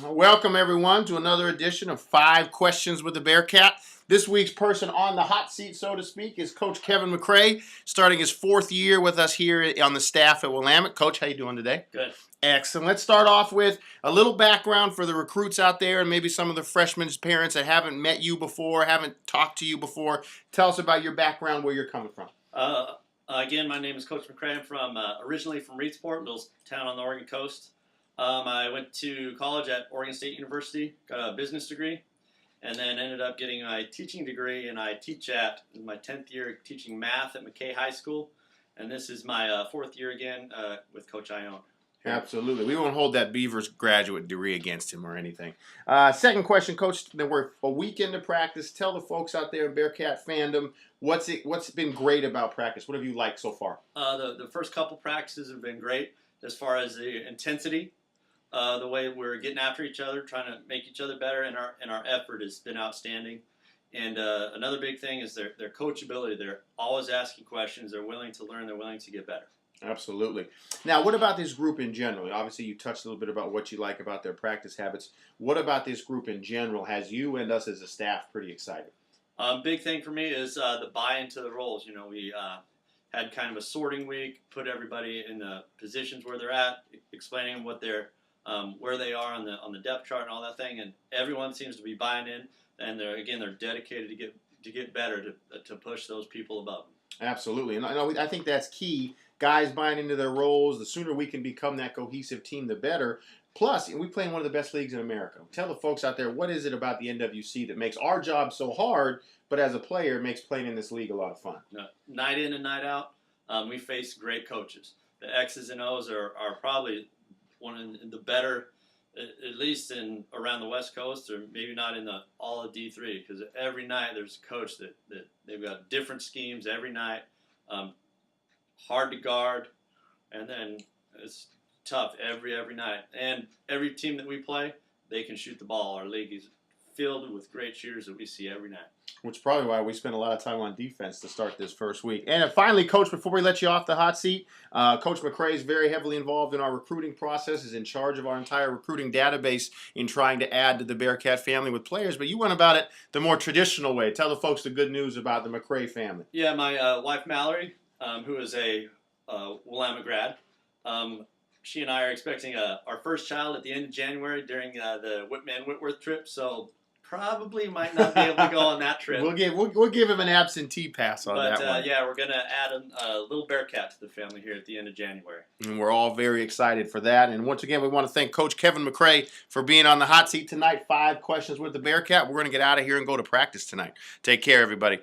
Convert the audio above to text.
Welcome, everyone, to another edition of 5 Questions with the Bearcat. This week's person on the hot seat, so to speak, is Coach Kevin MacRae, starting his 4th year with us here on the staff at Willamette. Coach, how you doing today? Good. Excellent. Let's start off with a little background for the recruits out there and maybe some of the freshmen's parents that haven't met you before, haven't talked to you before. Tell us about your background, where you're coming from. Again, my name is Coach MacRae. I'm from originally from Reedsport, little town on the Oregon coast. I went to college at Oregon State University, got a business degree, and then ended up getting my teaching degree. And I teach at my 10th year teaching math at McKay High School, and this is my 4th year again with Coach Ione. Absolutely. We won't hold that Beavers graduate degree against him or anything. Second question, Coach. Then we're a week into practice. Tell the folks out there in Bearcat fandom what's been great about practice. What have you liked so far? The first couple practices have been great as far as the intensity. The way we're getting after each other, trying to make each other better, and our effort has been outstanding. And another big thing is their coachability. They're always asking questions. They're willing to learn. They're willing to get better. Absolutely. Now, what about this group in general? Obviously, you touched a little bit about what you like about their practice habits. What about this group in general has you and us as a staff pretty excited? Big thing for me is the buy-in to the roles. You know, we had kind of a sorting week, put everybody in the positions where they're at, explaining what they're where they are on the depth chart and all that thing, and everyone seems to be buying in, and they're dedicated to get better, to push those people above them. Absolutely, and I think that's key. Guys buying into their roles. The sooner we can become that cohesive team, the better. Plus, we play in one of the best leagues in America. Tell the folks out there, what is it about the NWC that makes our job so hard, but as a player, makes playing in this league a lot of fun? Night in and night out, we face great coaches. The X's and O's are probably one of the better, at least in around the West Coast, or maybe not in all of D3, because every night there's a coach that they've got different schemes every night, hard to guard, and then it's tough every night. And every team that we play, they can shoot the ball. Our league is filled with great shooters that we see every night. Which is probably why we spend a lot of time on defense to start this first week. And finally, Coach, before we let you off the hot seat, Coach MacRae is very heavily involved in our recruiting process, is in charge of our entire recruiting database in trying to add to the Bearcat family with players. But you went about it the more traditional way. Tell the folks the good news about the MacRae family. Yeah, my wife Mallory, who is a Willamette grad, she and I are expecting our first child at the end of January during the Whitman Whitworth trip, so probably might not be able to go on that trip. We'll give him an absentee pass on that one. Yeah, we're going to add a little Bearcat to the family here at the end of January. And we're all very excited for that. And once again, we want to thank Coach Kevin MacRae for being on the hot seat tonight. 5 questions with the Bearcat. We're going to get out of here and go to practice tonight. Take care, everybody.